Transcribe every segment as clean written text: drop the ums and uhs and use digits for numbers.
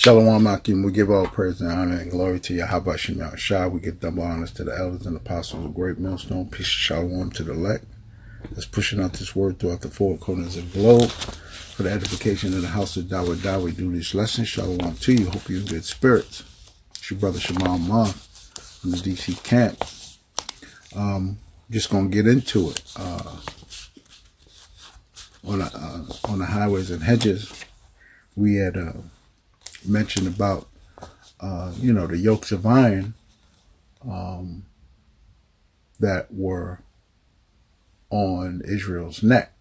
Shalom Akim, we give all praise and honor and glory to Yahweh Shem Shah. We give double honors to the elders and apostles of Great Millstone. Peace and shalom to the elect. That's pushing out this word throughout the four corners of the globe for the edification of the house of Dawah. We do this lesson. Shalom to you. Hope you're in good spirits. It's your brother Shamal Ma from the DC camp. Just going to get into it. On the highways and hedges, we had mentioned about the yokes of iron that were on Israel's neck.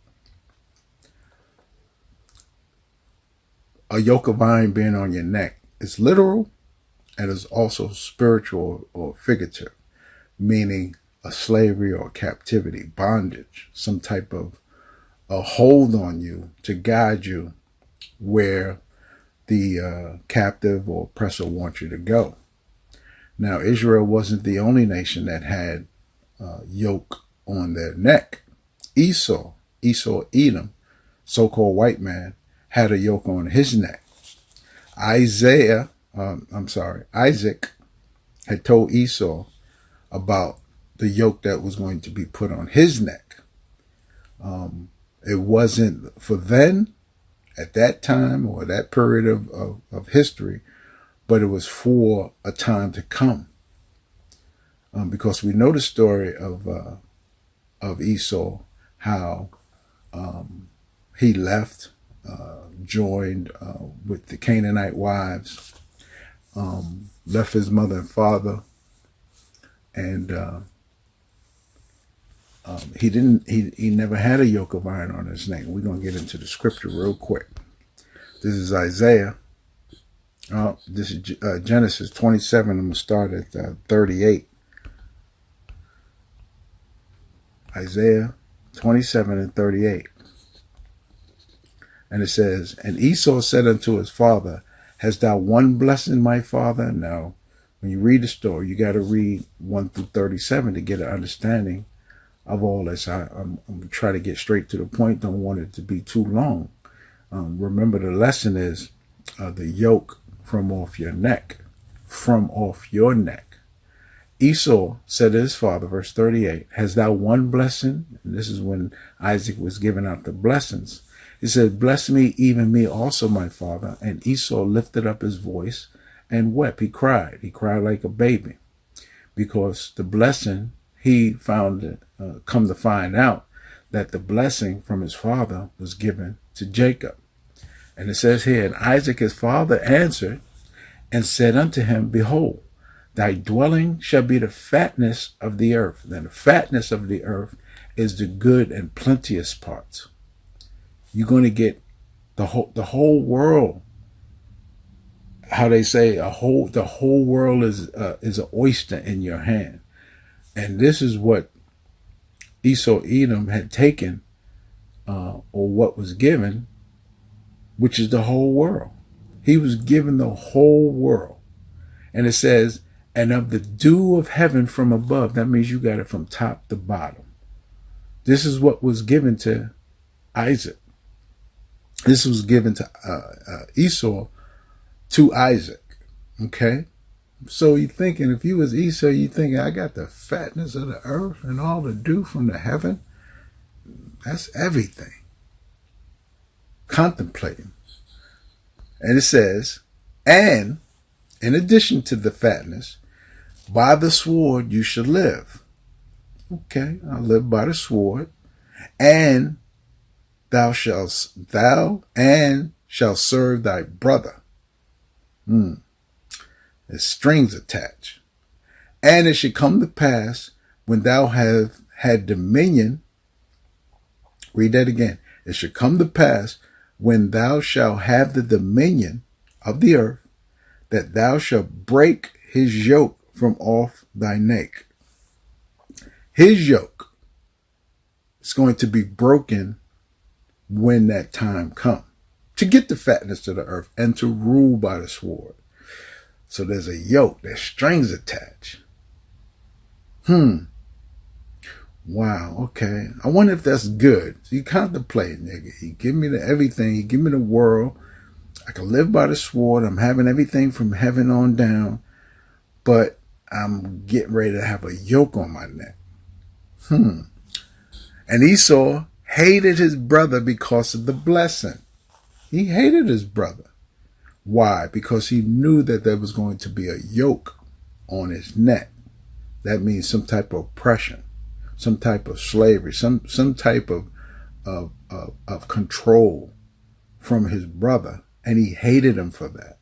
A yoke of iron being on your neck is literal and is also spiritual or figurative, meaning a slavery or captivity, bondage, some type of a hold on you to guide you where the captive or oppressor wants you to go. Now, Israel wasn't the only nation that had yoke on their neck. Esau, Edom, so-called white man, had a yoke on his neck. Isaac had told Esau about the yoke that was going to be put on his neck. It wasn't for then, at that time or that period of history, but it was for a time to come. Because we know the story of Esau, how he left, joined with the Canaanite wives, left his mother and father, and he never had a yoke of iron on his neck. We're going to get into the scripture real quick. This is Isaiah. This is Genesis 27. I'm going to start at 38. Isaiah 27 and 38. And it says, "And Esau said unto his father, Hast thou one blessing, my father?" Now, when you read the story, you got to read 1 through 37 to get an understanding of all this. I'm going to try to get straight to the point. Don't want it to be too long. Remember, the lesson is the yoke from off your neck. From off your neck. Esau said to his father, verse 38, "Hast thou one blessing?" And this is when Isaac was giving out the blessings. He said, "Bless me, even me also, my father." And Esau lifted up his voice and wept. He cried. He cried like a baby, because the blessing, he found come to find out that the blessing from his father was given to Jacob. And it says here, "And Isaac his father answered and said unto him, Behold, thy dwelling shall be the fatness of the earth." Then the fatness of the earth is the good and plenteous parts. You're going to get the whole world. How they say the whole world is an oyster in your hand. And this is what Esau Edom had taken, or what was given, which is the whole world. He was given the whole world. And it says, "And of the dew of heaven from above." That means you got it from top to bottom. This is what was given to Isaac. This was given to Esau to Isaac. Okay? So you're thinking, if you was Esau, you're thinking, I got the fatness of the earth and all the dew from the heaven. That's everything. Contemplating. And it says, "And in addition to the fatness, by the sword you shall live." Okay, I'll live by the sword. "And thou shalt serve thy brother." There's strings attached. "And it shall come to pass, when thou have had dominion." Read that again. "It shall come to pass, when thou shalt have the dominion of the earth, that thou shalt break his yoke from off thy neck." His yoke is going to be broken when that time comes, to get the fatness of the earth and to rule by the sword. So there's a yoke, there's strings attached. Wow, okay. I wonder if that's good. So you contemplate, nigga. You give me everything, you give me the world. I can live by the sword. I'm having everything from heaven on down, but I'm getting ready to have a yoke on my neck. And Esau hated his brother because of the blessing. He hated his brother. Why? Because he knew that there was going to be a yoke on his neck. That means some type of oppression, some type of slavery, some type of control from his brother. And he hated him for that.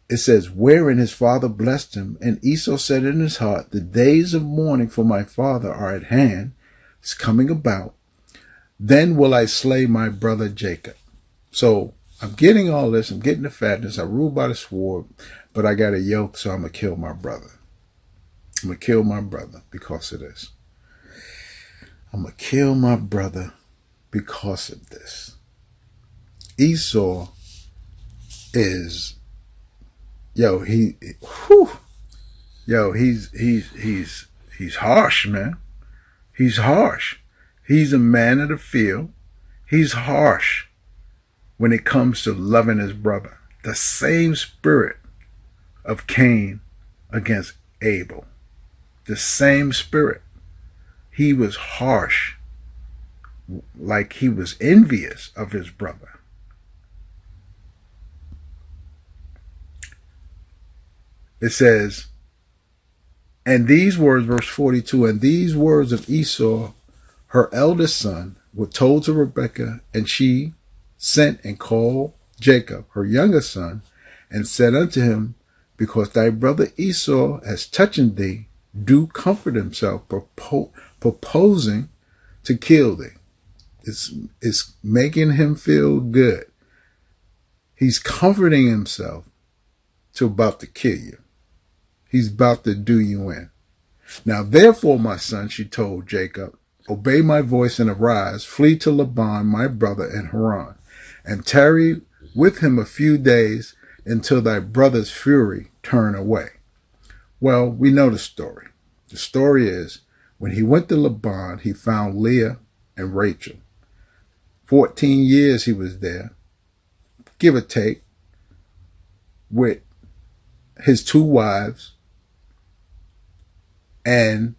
It says, wherein his father blessed him, and Esau said in his heart, the days of mourning for my father are at hand. It's coming about. Then will I slay my brother Jacob. So I'm getting all this. I'm getting the fatness. I rule by the sword, but I got a yoke, so I'm going to kill my brother. I'm going to kill my brother because of this. I'm going to kill my brother because of this. Esau is, he's harsh, man. He's harsh. He's a man of the field. He's harsh when it comes to loving his brother. The same spirit of Cain against Abel. The same spirit. He was harsh, like he was envious of his brother. It says, and these words, verse 42, and these words of Esau, her eldest son, were told to Rebekah, and she sent and called Jacob, her youngest son, and said unto him, because thy brother Esau has touched thee, do comfort himself, proposing to kill thee. It's making him feel good. He's comforting himself to about to kill you. He's about to do you in. Now, therefore, my son, she told Jacob, obey my voice and arise, flee to Laban, my brother, in Haran, and tarry with him a few days until thy brother's fury turn away. Well, we know the story. The story is, when he went to Laban, he found Leah and Rachel. 14 years he was there, give or take, with his 2 wives, and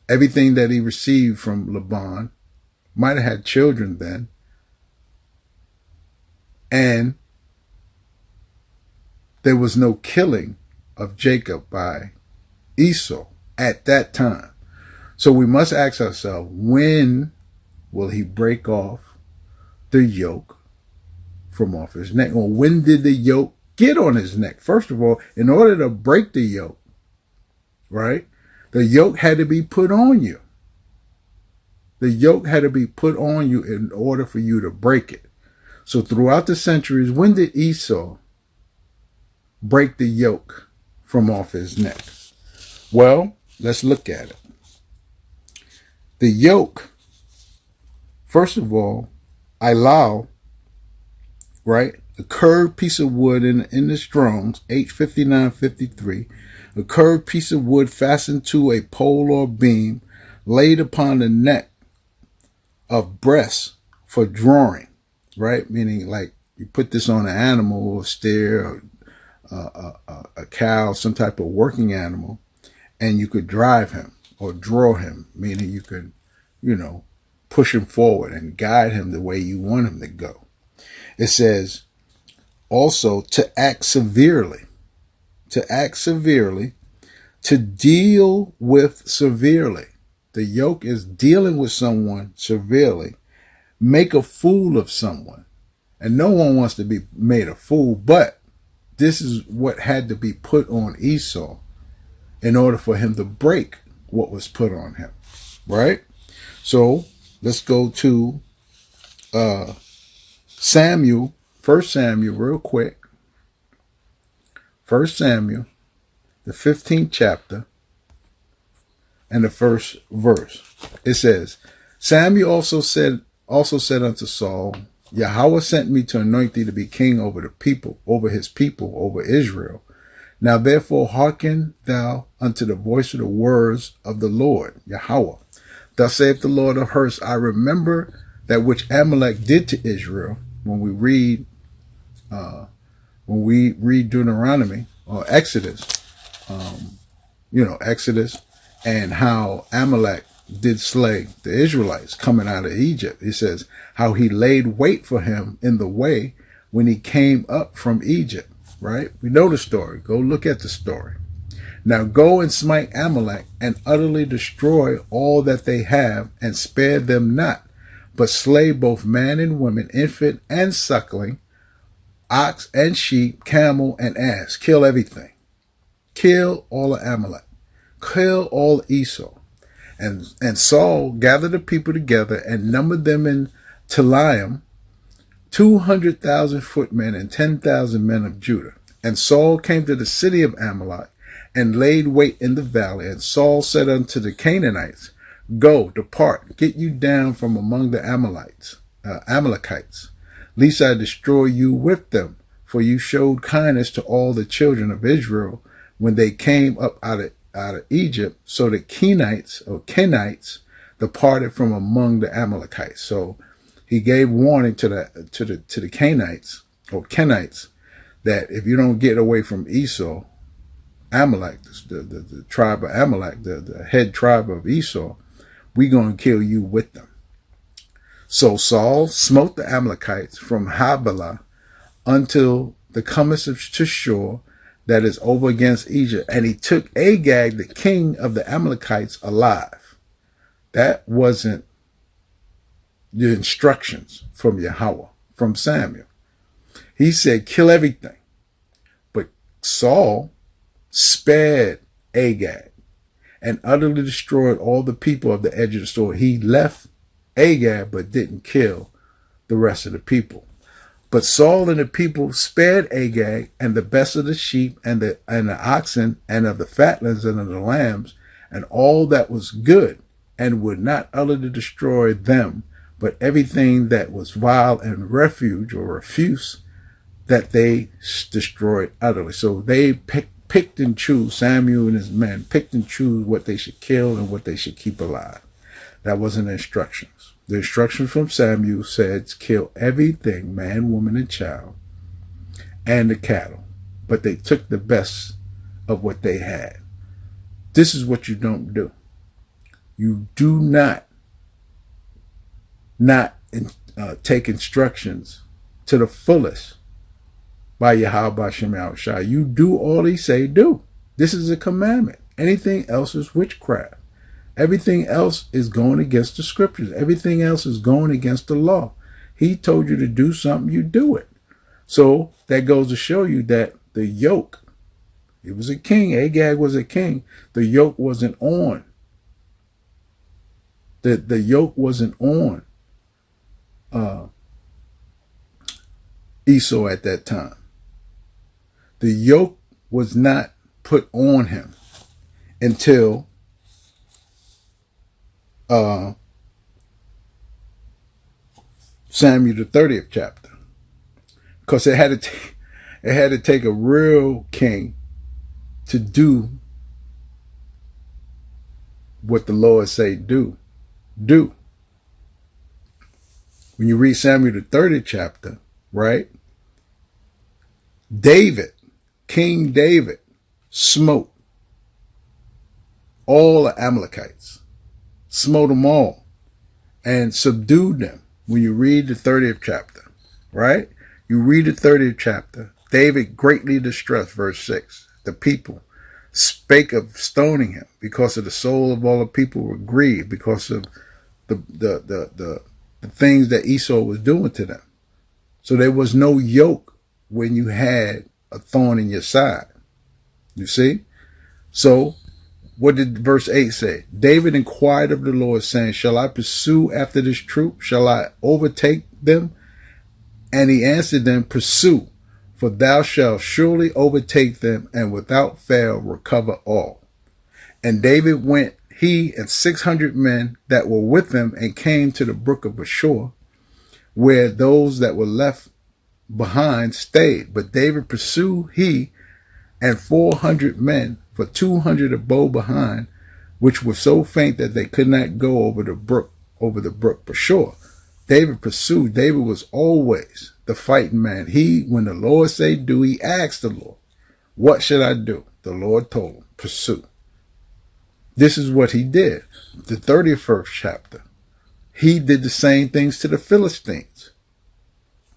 everything that he received from Laban. Might have had children then. And there was no killing of Jacob by Esau at that time. So we must ask ourselves, when will he break off the yoke from off his neck? Or when did the yoke get on his neck? First of all, in order to break the yoke, right? The yoke had to be put on you. The yoke had to be put on you in order for you to break it. So throughout the centuries, when did Esau break the yoke from off his neck? Well, let's look at it. The yoke, first of all, Ilal, right? A curved piece of wood in the Strong's, H5953, a curved piece of wood fastened to a pole or beam, laid upon the neck of breasts for drawing, right? Meaning like you put this on an animal, a steer, or a cow, some type of working animal, and you could drive him or draw him, meaning you could, push him forward and guide him the way you want him to go. It says also to act severely, to deal with severely. The yoke is dealing with someone severely. Make a fool of someone. And no one wants to be made a fool, but this is what had to be put on Esau in order for him to break what was put on him, right? So let's go to Samuel, 1 Samuel, real quick. 1 Samuel, the 15th chapter, and the first verse. It says, Samuel also said unto Saul, Yahweh sent me to anoint thee to be king over the people, over his people, over Israel. Now therefore hearken thou unto the voice of the words of the Lord, Yahweh. Thus saith the Lord of hosts, I remember that which Amalek did to Israel, when we read Deuteronomy or Exodus, Exodus, and how Amalek did slay the Israelites coming out of Egypt. It says how he laid wait for him in the way when he came up from Egypt, right? We know the story. Go look at the story. Now go and smite Amalek and utterly destroy all that they have and spare them not, but slay both man and woman, infant and suckling, ox and sheep, camel and ass. Kill everything. Kill all of Amalek. Kill all Esau. And Saul gathered the people together and numbered them in Telaim, 200,000 footmen and 10,000 men of Judah. And Saul came to the city of Amalek and laid wait in the valley. And Saul said unto the Canaanites, Go, depart, get you down from among the Amalekites, lest I destroy you with them. For you showed kindness to all the children of Israel when they came up out of Egypt. So the Kenites departed from among the Amalekites. So he gave warning to the Kenites or Kenites that if you don't get away from Esau, Amalek, the tribe of Amalek, the head tribe of Esau, we're going to kill you with them. So Saul smote the Amalekites from Havilah until the comest to shore that is over against Egypt. And he took Agag, the king of the Amalekites, alive. That wasn't the instructions from Yahweh, from Samuel. He said, kill everything. But Saul spared Agag and utterly destroyed all the people of the edge of the sword. He left Agag but didn't kill the rest of the people. But Saul and the people spared Agag and the best of the sheep and the oxen and of the fatlings and of the lambs and all that was good, and would not utterly destroy them, but everything that was vile and refuge or refuse that they destroyed utterly. So they picked and chose, Samuel and his men picked and chose what they should kill and what they should keep alive. That wasn't the instructions. The instructions from Samuel said kill everything, man, woman, and child, and the cattle. But they took the best of what they had. This is what you don't do. You do not take instructions to the fullest by Yahweh Shem Shai. You do all he say do. This is a commandment. Anything else is witchcraft. Everything else is going against the scriptures. Everything else is going against the law. He told you to do something, you do it. So that goes to show you that the yoke, he was a king, Agag was a king, the yoke wasn't on. The yoke wasn't on Esau at that time. The yoke was not put on him until Samuel the 30th chapter, because it had to take a real king to do what the Lord say do. When you read Samuel the 30th chapter, right? King David smote all the Amalekites, smote them all, and subdued them. When you read the 30th chapter, right? You read the 30th chapter, David greatly distressed, verse 6. The people spake of stoning him because of the soul of all the people were grieved because of the things that Esau was doing to them. So there was no yoke when you had a thorn in your side. You see? So what did verse 8 say? David inquired of the Lord, saying, shall I pursue after this troop? Shall I overtake them? And he answered them, pursue, for thou shalt surely overtake them, and without fail recover all. And David went, he and 600 men that were with him, and came to the brook of Bashor, where those that were left behind stayed. But David pursued he and 400 men, for 200 abode behind, which were so faint that they could not go over the brook Bashor. David pursued. David was always the fighting man. When the Lord say do, he asked the Lord, what should I do? The Lord told him, pursue. This is what he did. The 31st chapter. He did the same things to the Philistines.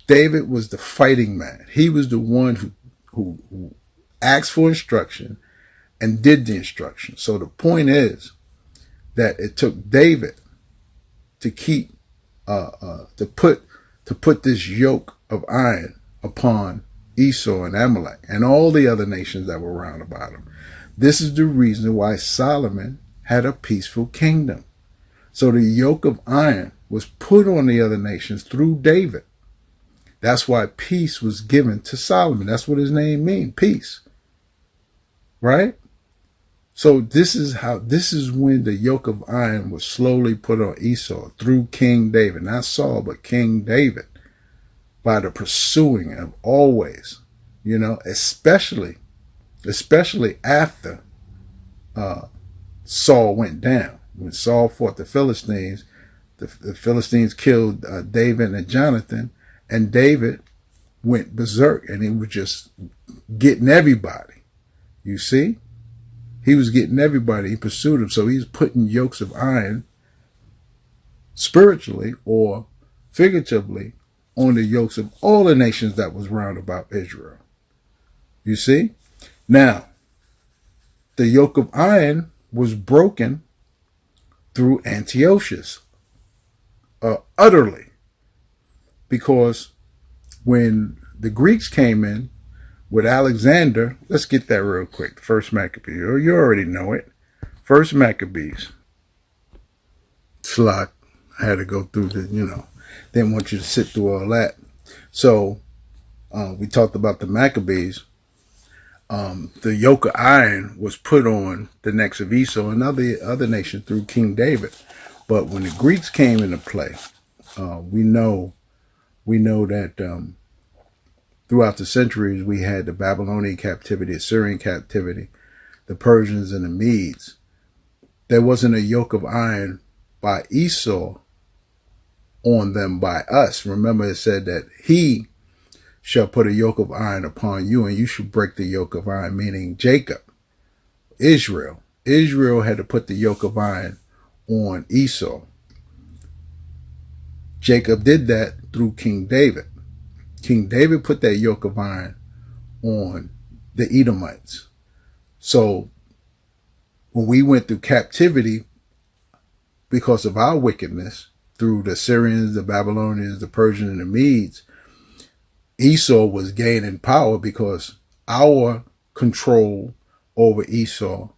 David was the fighting man. He was the one who asked for instruction and did the instruction. So the point is that it took David to keep to put this yoke of iron upon Esau and Amalek and all the other nations that were round about him. This is the reason why Solomon had a peaceful kingdom. So the yoke of iron was put on the other nations through David. That's why peace was given to Solomon. That's what his name means, peace. Right? So this is when the yoke of iron was slowly put on Esau through King David. Not Saul, but King David. By the pursuing of always, especially after Saul went down. When Saul fought the Philistines, the Philistines killed David and Jonathan, and David went berserk, and he was just getting everybody. You see? He was getting everybody. He pursued him. So he's putting yokes of iron spiritually or figuratively on the yokes of all the nations that was round about Israel. You see? Now, the yoke of iron was broken through Antiochus utterly, because when the Greeks came in with Alexander, let's get that real quick. First Maccabees, you already know it. First Maccabees. Slot. I had to go through didn't want you to sit through all that. So we talked about the Maccabees. The yoke of iron was put on the necks of Esau and other nations through King David. But when the Greeks came into play, we know that throughout the centuries we had the Babylonian captivity, Assyrian captivity, the Persians and the Medes. There wasn't a yoke of iron by Esau on them by us. Remember, it said that he shall put a yoke of iron upon you, and you should break the yoke of iron, meaning Jacob, Israel. Israel had to put the yoke of iron on Esau. Jacob did that through King David. King David put that yoke of iron on the Edomites. So when we went through captivity because of our wickedness through the Syrians, the Babylonians, the Persians, and the Medes, Esau was gaining power because our control over Esau,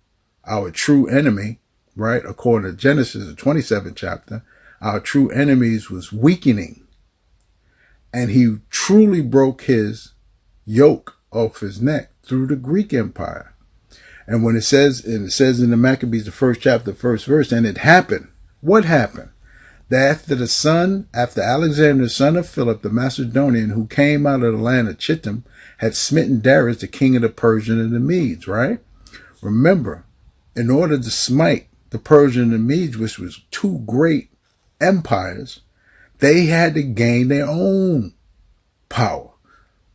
our true enemy, right, according to Genesis, the 27th chapter, our true enemies was weakening. And he truly broke his yoke off his neck through the Greek Empire. And when it says in the Maccabees, the first chapter, first verse, and it happened. What happened? That after Alexander, the son of Philip, the Macedonian, who came out of the land of Chittim, had smitten Darius, the king of the Persians and the Medes, right? Remember, in order to smite the Persians and the Medes, which was two great empires, they had to gain their own power.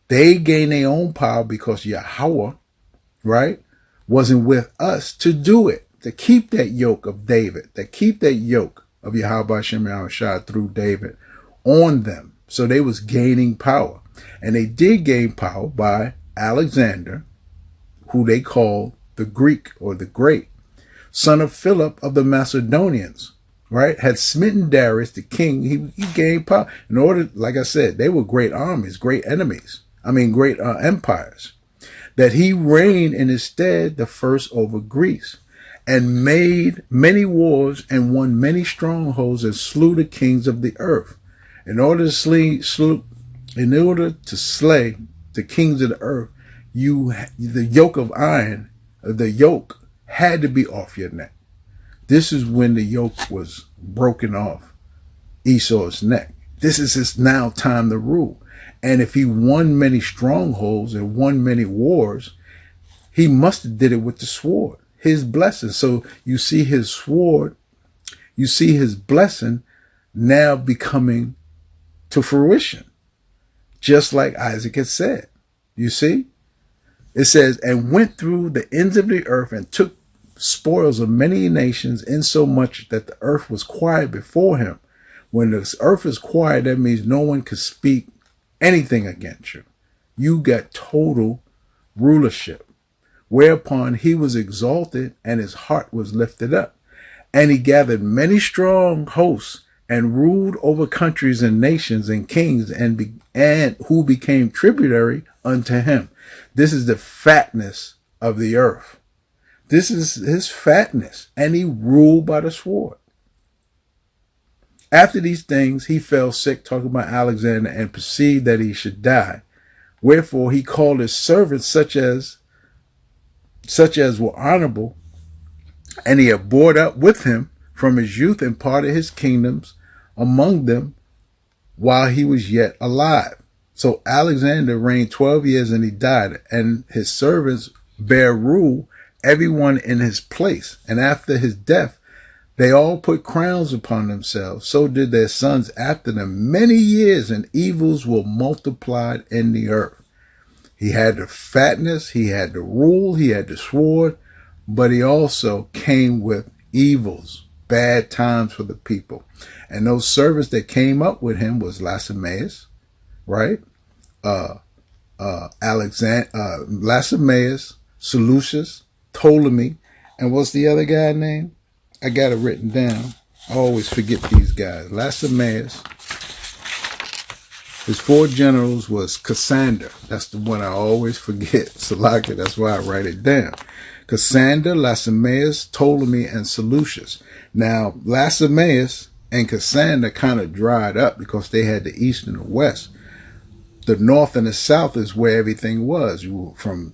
They gained their own power because Yahweh, right, wasn't with us to do it, to keep that yoke of David, to keep that yoke of Yahweh Hashem Yahushua through David on them. So they was gaining power. And they did gain power by Alexander, who they call the Greek or the Great, son of Philip of the Macedonians, right, had smitten Darius, the king. He gained power. In order, like I said, they were great armies, great enemies. Great empires. That he reigned in his stead the first over Greece, and made many wars and won many strongholds and slew the kings of the earth. In order to slay the kings of the earth, the yoke of iron, the yoke had to be off your neck. This is when the yoke was broken off Esau's neck. This is his now time to rule. And if he won many strongholds and won many wars, he must have did it with the sword, his blessing. So you see his sword, you see his blessing now becoming to fruition, just like Isaac had said. You see? It says, and went through the ends of the earth and took spoils of many nations, insomuch that the earth was quiet before him. When the earth is quiet, that means no one can speak anything against you. You got total rulership. Whereupon he was exalted and his heart was lifted up. And he gathered many strong hosts and ruled over countries and nations and kings and who became tributary unto him. This is the fatness of the earth. This is his fatness. And he ruled by the sword. After these things, he fell sick, talking about Alexander, and perceived that he should die. Wherefore he called his servants such as were honorable, and he abhorred up with him from his youth and parted his kingdoms among them while he was yet alive. So Alexander reigned 12 years and he died, and his servants bare rule, everyone in his place. And after his death, they all put crowns upon themselves. So did their sons after them many years, and evils were multiplied in the earth. He had the fatness, he had the rule, he had the sword, but he also came with evils, bad times for the people. And those servants that came up with him was Lacemaeus, right? Lacemaeus, Seleucus, Ptolemy, and what's the other guy name? I got it written down. I always forget these guys. Lacemaeus. His 4 generals was Cassander. That's the one I always forget. Salaka, that's why I write it down. Cassander, Lacemaeus, Ptolemy, and Seleucus. Now, Lacemaeus and Cassander kind of dried up because they had the east and the west. The north and the south is where everything was. From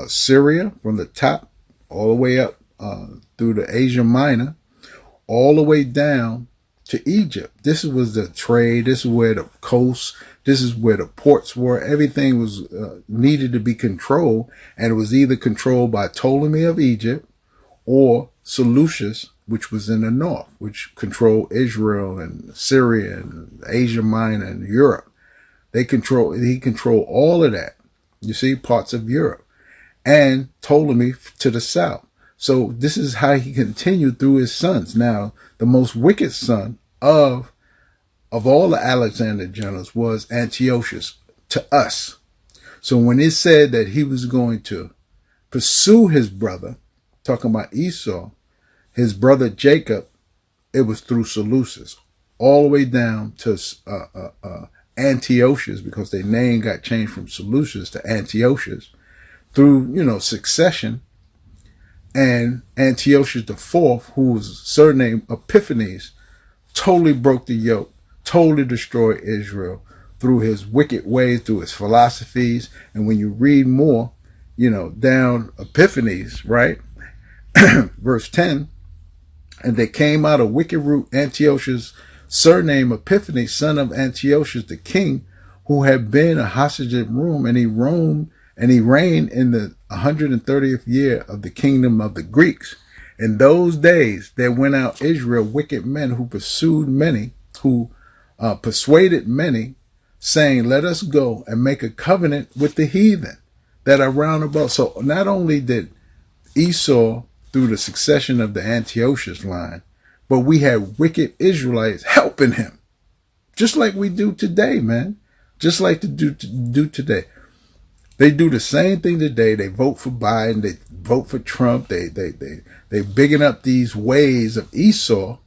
Syria, from the top, all the way up through the Asia Minor, all the way down to Egypt. This was the trade. This is where the coast, this is where the ports were. Everything was needed to be controlled, and it was either controlled by Ptolemy of Egypt or Seleucus, which was in the north, which controlled Israel and Syria and Asia Minor and Europe. He controlled all of that. You see, parts of Europe, and Ptolemy to the south. So this is how he continued through his sons. Now, the most wicked son of all the Alexander generals was Antiochus to us. So when it said that he was going to pursue his brother, talking about Esau, his brother Jacob, it was through Seleucus, all the way down to Antiochus, because their name got changed from Seleucus to Antiochus through, succession. And Antiochus IV, who was surnamed Epiphanes, totally broke the yoke, totally destroyed Israel through his wicked ways, through his philosophies. And when you read more, down Epiphanes, right? Verse 10, and they came out of wicked root Antiochus, surnamed Epiphanes, son of Antiochus the king, who had been a hostage in Rome, and he reigned in the 130th year of the kingdom of the Greeks. In those days there went out Israel wicked men who persuaded many, saying, let us go and make a covenant with the heathen that are round about. So not only did Esau, through the succession of the Antiochus line, but we had wicked Israelites helping him, just like we do today, man. Just like to do today. They do the same thing today. They vote for Biden. They vote for Trump. They bigging up these ways of Esau,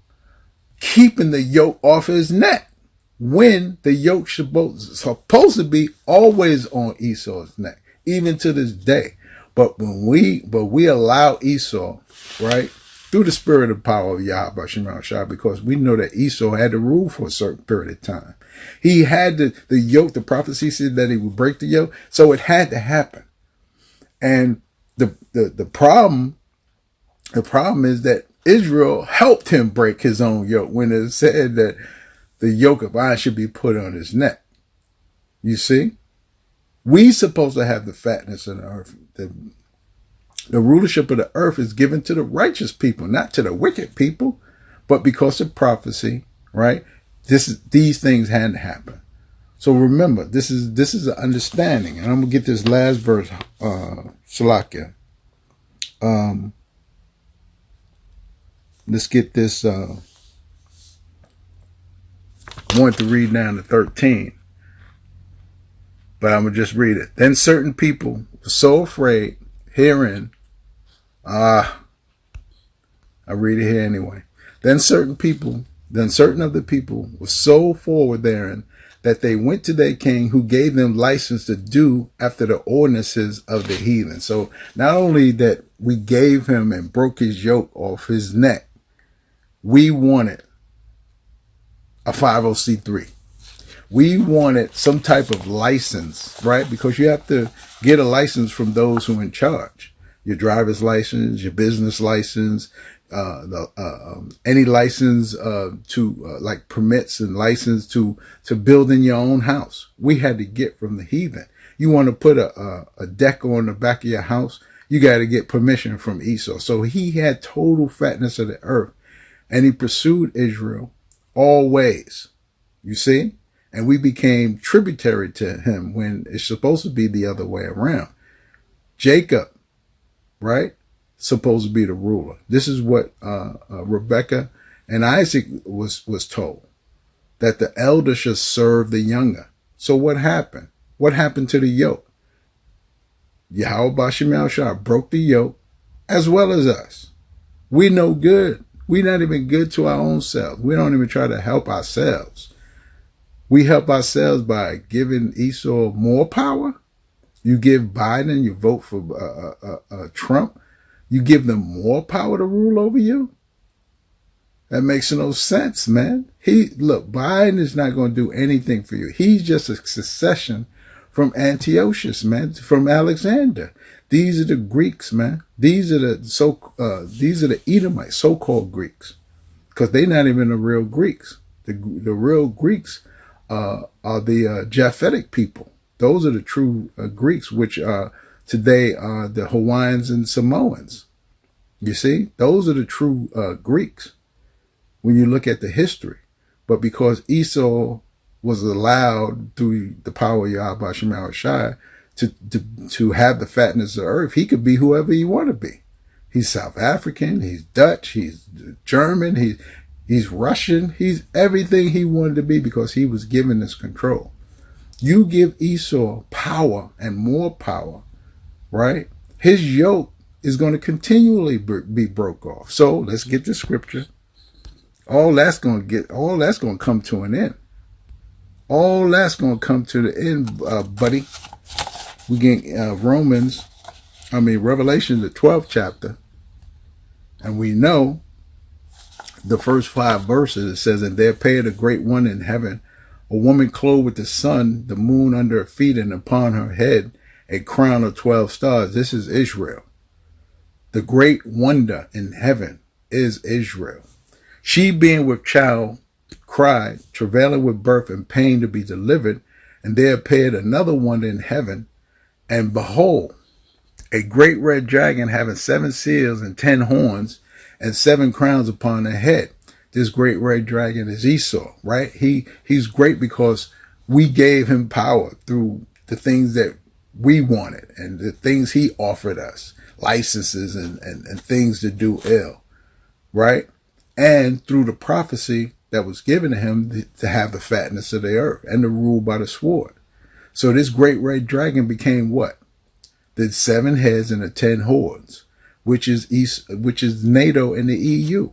keeping the yoke off his neck, when the yoke supposed to be always on Esau's neck, even to this day. But we allow Esau, right, through the spirit and power of Yahweh Shemar Shah, because we know that Esau had to rule for a certain period of time. He had the yoke. The prophecy said that he would break the yoke, so it had to happen. And the problem is that Israel helped him break his own yoke when it said that the yoke of iron should be put on his neck. You see, we supposed to have the fatness of the earth. The rulership of the earth is given to the righteous people, not to the wicked people. But because of prophecy, right? These things hadn't happened. So remember, this is an understanding. And I'm going to get this last verse, Salakia. Let's get this, I want to read down to 13. But I'm going to just read it. Then certain people were so afraid, herein, I read it here anyway. Then certain of the people were so forward therein that they went to their king, who gave them license to do after the ordinances of the heathen. So not only that we gave him and broke his yoke off his neck, we wanted a 50c3. We wanted some type of license, right? Because you have to get a license from those who are in charge. Your driver's license, your business license, any license to like permits and license to build in your own house. We had to get from the heathen. You want to put a deck on the back of your house, you got to get permission from Esau. So he had total fatness of the earth, and he pursued Israel all ways. You see? And we became tributary to him when it's supposed to be the other way around. Jacob, right, supposed to be the ruler. This is what Rebekah and Isaac was told, that the elder should serve the younger. So what happened? What happened to the yoke? Yahweh Bashim Yahushua broke the yoke as well as us. We no good. We're not even good to our own selves. We don't even try to help ourselves. We help ourselves by giving Esau more power. You give Biden, you vote for Trump, you give them more power to rule over you. That makes no sense, man. Look, Biden is not going to do anything for you. He's just a succession from Antiochus, man, from Alexander. These are the Greeks, man. These are the Edomites, so-called Greeks, because they're not even the real Greeks. The real Greeks are the Japhetic people. Those are the true Greeks, which today are the Hawaiians and Samoans. You see, those are the true Greeks when you look at the history. But because Esau was allowed through the power of Yahweh Shema Shai to have the fatness of earth, he could be whoever he want to be. He's South African, he's Dutch, he's German, he's Russian, he's everything he wanted to be because he was given this control. You give Esau power and more power, right? His yoke is going to continually be broke off. So let's get the scripture. All that's going to come to an end. All that's going to come to the end, buddy. We get Revelation, the 12th chapter. And we know the first 5 verses, it says, and there appeared a great one in heaven, a woman clothed with the sun, the moon under her feet, and upon her head a crown of 12 stars. This is Israel. The great wonder in heaven is Israel. She being with child cried, travailing with birth and pain to be delivered. And there appeared another wonder in heaven. And behold, a great red dragon having 7 seals and 10 horns and 7 crowns upon her head. This great red dragon is Esau, right? He's great because we gave him power through the things that we wanted and the things he offered us, licenses and things to do ill, right? And through the prophecy that was given to him to have the fatness of the earth and to rule by the sword. So this great red dragon became what? The 7 heads and the 10 horns, which is NATO and the EU.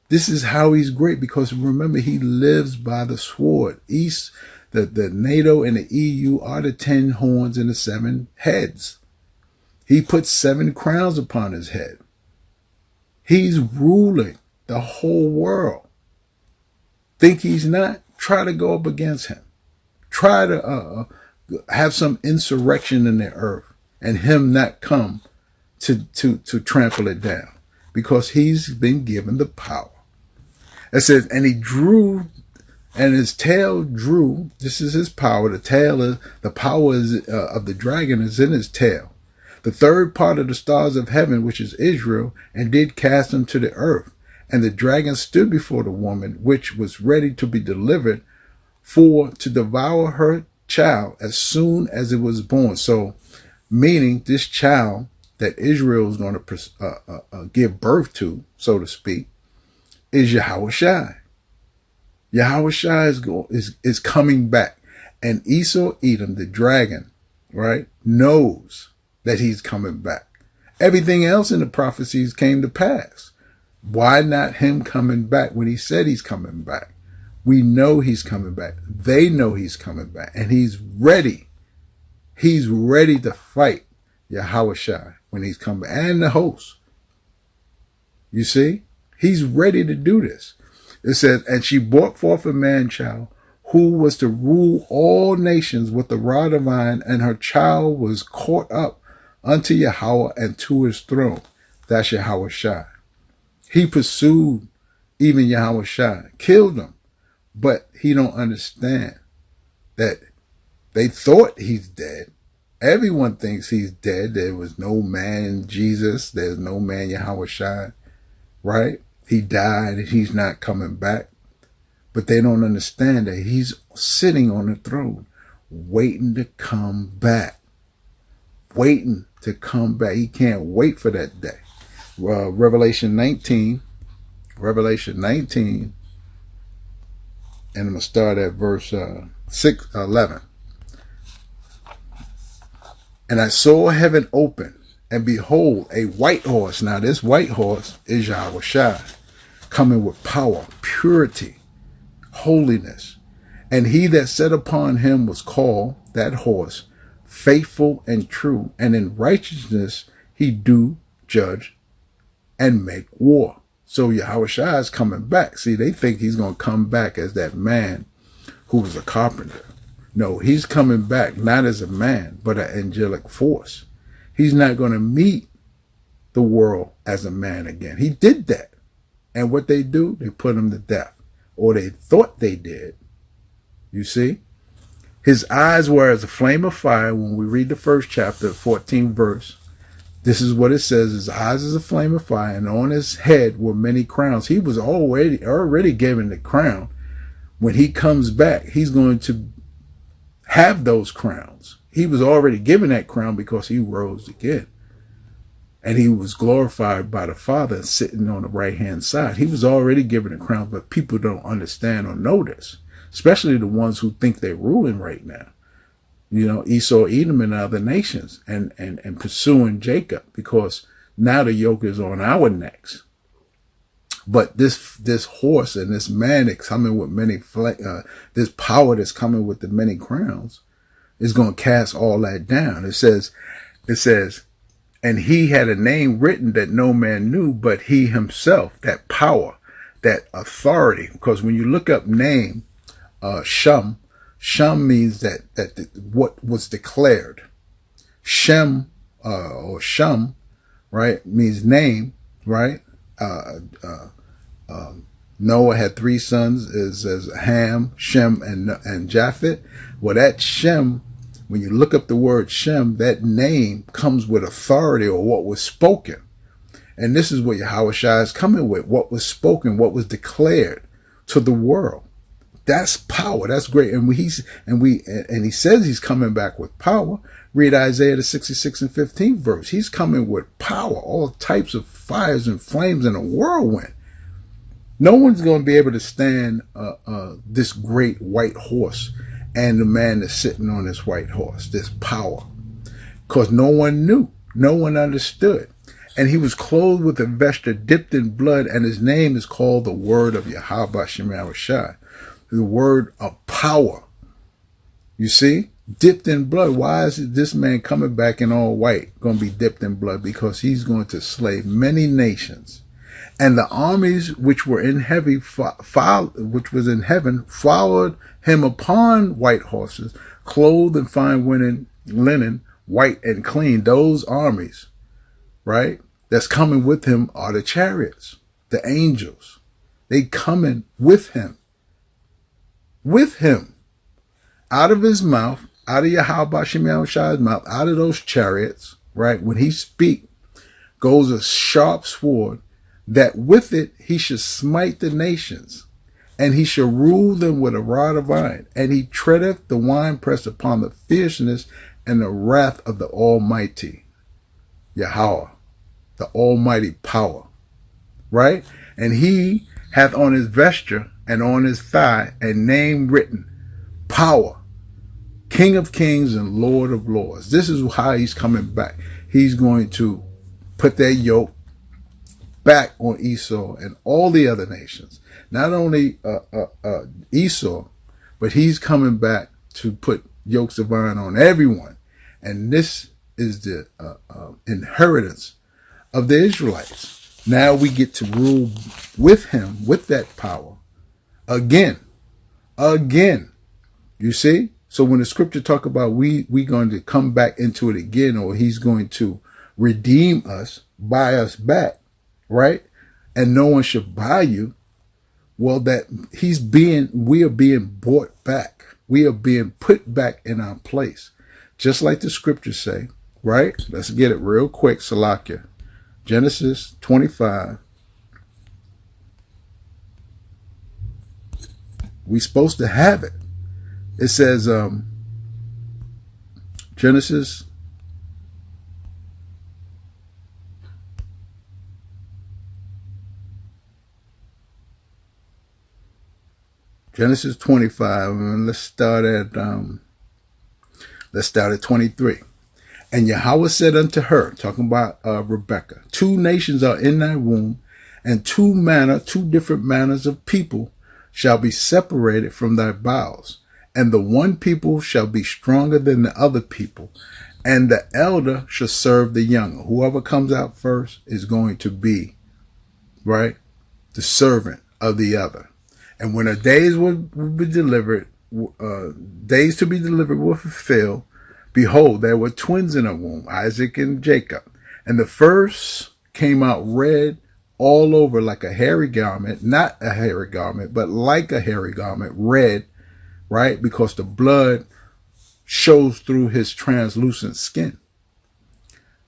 This is how he's great, because remember, he lives by the sword. The NATO and the EU are the 10 horns and the 7 heads. He put 7 crowns upon his head. He's ruling the whole world. Think he's not? Try to go up against him. Try to have some insurrection in the earth and him not come to trample it down, because he's been given the power. It says, and he drew, and his tail drew. This is his power. The power of the dragon is in his tail. The 3rd part of the stars of heaven, which is Israel, and did cast them to the earth. And the dragon stood before the woman, which was ready to be delivered, for to devour her child as soon as it was born. So, meaning this child that Israel is going to give birth to, so to speak, is Yahushua. Yahushua is coming back. And Esau, Edom, the dragon, right, knows that he's coming back. Everything else in the prophecies came to pass. Why not him coming back when he said he's coming back? We know he's coming back. They know he's coming back. And he's ready. He's ready to fight Yahushua when he's coming back. And the host. You see? He's ready to do this. It says, and she brought forth a man-child who was to rule all nations with the rod of iron, and her child was caught up unto Yahweh and to his throne. That's Yahushua. He pursued even Yahushua, killed him, but he don't understand that they thought he's dead. Everyone thinks he's dead. There was no man Jesus. There's no man Yahushua, right? He died and he's not coming back. But they don't understand that he's sitting on the throne, waiting to come back. Waiting to come back. He can't wait for that day. Revelation 19, and I'm going to start at verse 11. And I saw heaven open, and behold, a white horse. Now this white horse is Yahushua, coming with power, purity, holiness. And he that sat upon him was called, that horse, faithful and true, and in righteousness he do judge and make war. So Yahushua is coming back. See, they think he's going to come back as that man who was a carpenter. No, he's coming back not as a man, but an angelic force. He's not going to meet the world as a man again. He did that. And what they do, they put him to death. Or they thought they did. You see? His eyes were as a flame of fire. When we read the first chapter, 14th verse, this is what it says. His eyes is a flame of fire, and on his head were many crowns. He was already given the crown. When he comes back, he's going to have those crowns. He was already given that crown because he rose again. And he was glorified by the Father sitting on the right-hand side. He was already given a crown, but people don't understand or know this, especially the ones who think they're ruling right now. You know, Esau, Edom, and other nations, and pursuing Jacob, because now the yoke is on our necks. But this horse and this man that's coming with this power that's coming with the many crowns is going to cast all that down. It says, and he had a name written that no man knew, but he himself, that power, that authority. Because when you look up name, Shem means that what was declared. Shem, or Shem, right, means name, right? Noah had three sons, as Ham, Shem, and Japheth. Well, that Shem, when you look up the word Shem, that name comes with authority, or what was spoken. And this is what Yahushua is coming with, what was spoken, what was declared to the world. That's power. That's great. And he says he's coming back with power. Read Isaiah the 66 and 15th verse. He's coming with power, all types of fires and flames and a whirlwind. No one's going to be able to stand this great white horse and the man that's sitting on this white horse, this power. Because no one knew. No one understood. And he was clothed with a vesture dipped in blood, and his name is called the Word of Yahweh Shema Shai, the word of power. You see? Dipped in blood. Why is this man coming back in all white going to be dipped in blood? Because he's going to slay many nations. And the armies which were in heaven followed him upon white horses, clothed in fine linen, white and clean. Those armies, right, that's coming with him are the chariots, the angels. They coming with him. With him. Out of his mouth, out of Yahweh Shem Shai's mouth, out of those chariots, right, when he speak, goes a sharp sword, that with it he should smite the nations, and he shall rule them with a rod of iron, and he treadeth the winepress upon the fierceness and the wrath of the Almighty, Yahweh, the Almighty power, right? And he hath on his vesture and on his thigh a name written, Power, King of Kings and Lord of Lords. This is how he's coming back. He's going to put that yoke back on Esau and all the other nations. Not only Esau, but he's coming back to put yokes of iron on everyone. And this is the inheritance of the Israelites. Now we get to rule with him, with that power, again. You see? So when the scripture talk about we going to come back into it again, or he's going to redeem us, buy us back, right? And no one should buy you. Well, that we are being bought back. We are being put back in our place. Just like the scriptures say, right? Let's get it real quick, Salakia. Genesis 25. We're supposed to have it. It says, Genesis 25, and let's start at 23. And Yahweh said unto her, talking about Rebekah, 2 nations are in thy womb, and 2 different manners of people shall be separated from thy bowels. And the one people shall be stronger than the other people, and the elder shall serve the younger. Whoever comes out first is going to be, right, the servant of the other. And when the days will be delivered, days to be delivered were fulfilled, behold, there were twins in her womb, Isaac and Jacob. And the first came out red all over like a hairy garment, not a hairy garment, but like a hairy garment, red, right? Because the blood shows through his translucent skin.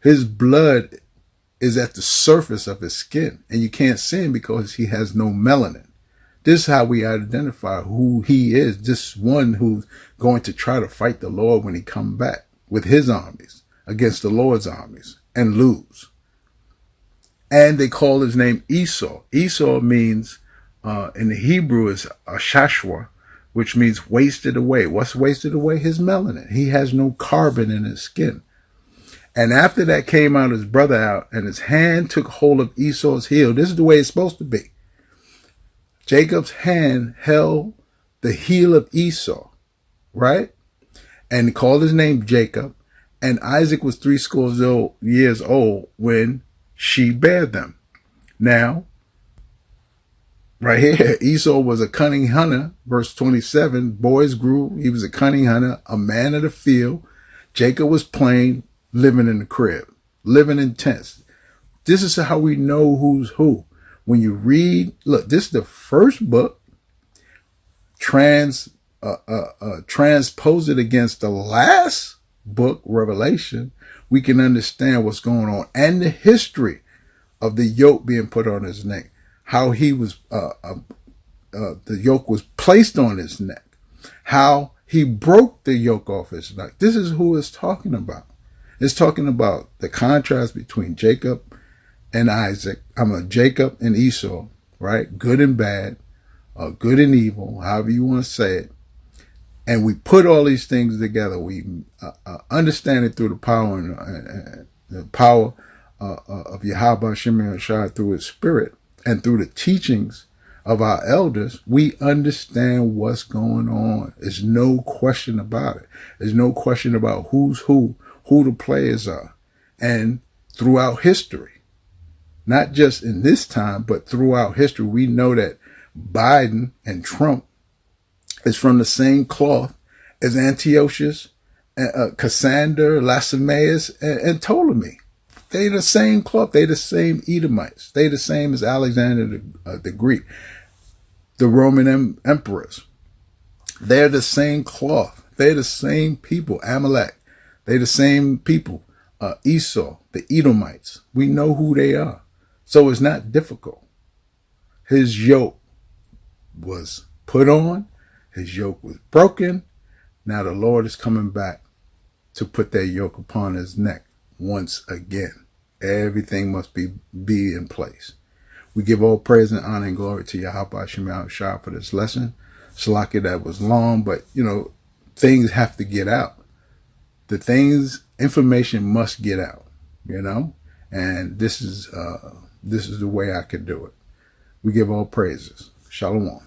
His blood is at the surface of his skin, and you can't see him because he has no melanin. This is how we identify who he is. This one who's going to try to fight the Lord when he comes back with his armies against the Lord's armies and lose. And they call his name Esau. Esau means, in the Hebrew, is Shashwa, which means wasted away. What's wasted away? His melanin. He has no carbon in his skin. And after that came out his brother out, and his hand took hold of Esau's heel. This is the way it's supposed to be. Jacob's hand held the heel of Esau, right? And he called his name Jacob. And Isaac was 80 years old when she bare them. Now, right here, Esau was a cunning hunter. Verse 27, boys grew. He was a cunning hunter, a man of the field. Jacob was plain, living in the crib, living in tents. This is how we know who's who. When you read, look, this is the first book transposed it against the last book, Revelation. We can understand what's going on and the history of the yoke being put on his neck. How he was, the yoke was placed on his neck. How he broke the yoke off his neck. This is who it's talking about. It's talking about the contrast between Jacob and Jacob and Esau, right? Good and bad, good and evil, however you want to say it. And we put all these things together. We understand it through the power and the power of Yahweh Shemir Shai through his spirit and through the teachings of our elders. We understand what's going on. There's no question about it. There's no question about who's who the players are. And throughout history, not just in this time, but throughout history, we know that Biden and Trump is from the same cloth as Antiochus, Cassander, Lacemaeus, and Ptolemy. They the same cloth. They the same Edomites. They the same as Alexander the Greek, the Roman emperors. They're the same cloth. They're the same people. Amalek. They're the same people. Esau, the Edomites. We know who they are. So it's not difficult. His yoke was put on. His yoke was broken. Now the Lord is coming back to put that yoke upon his neck once again. Everything must be in place. We give all praise and honor and glory to Yahweh Shema Shah for this lesson. Salaki, that was long, but things have to get out. Information must get out, and this is the way I could do it. We give all praises. Shalom.